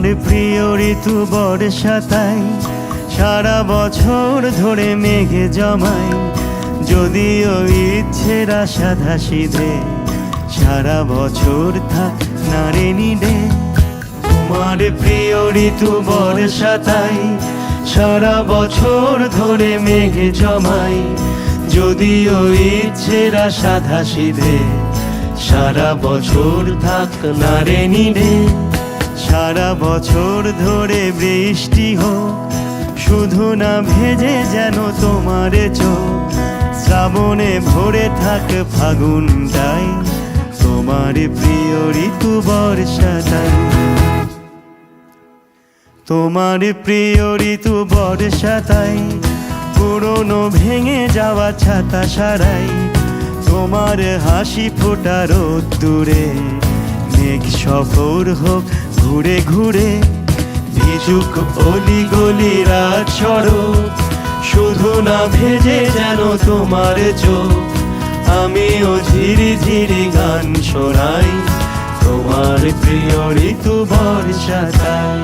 তোমার প্রিয় ঋতু বর্ষাতাই, সারা বছর ধরে মেঘে জমায়। যদিও ইচ্ছেরা সাধা সিধে, সারা বছর থাক নারে নিডে। তোমার প্রিয় ঋতু বর্ষাতাই, সারা বছর ধরে মেঘে জমায়। যদিও ইচ্ছেরা সাধা সিধে, সারা বছর থাক নারে নিডে। সারা বছর ধরে বৃষ্টি হোক, শুধু না ভেজে যেন তোমার চোখ। শ্রাবণে ভরে থাক ফাগুনটাই, তোমার প্রিয় ঋতু বর্ষাটাই। তোমার প্রিয় ঋতু বর্ষাতাই, পুরনো ভেঙে যাওয়া ছাতা সারাই। তোমার হাসি ফোটা রোদ্দুরে, মেঘ সফর হোক ঘুরে ঘুরে। ভিজুক অলি গলি রাত সড়ক, শুধু না ভেজে যেন তোমার চোখ। আমিও ঝিরি ঝিরি গান শোনাই, তোমার প্রিয় ঋতু বর্ষাতাই।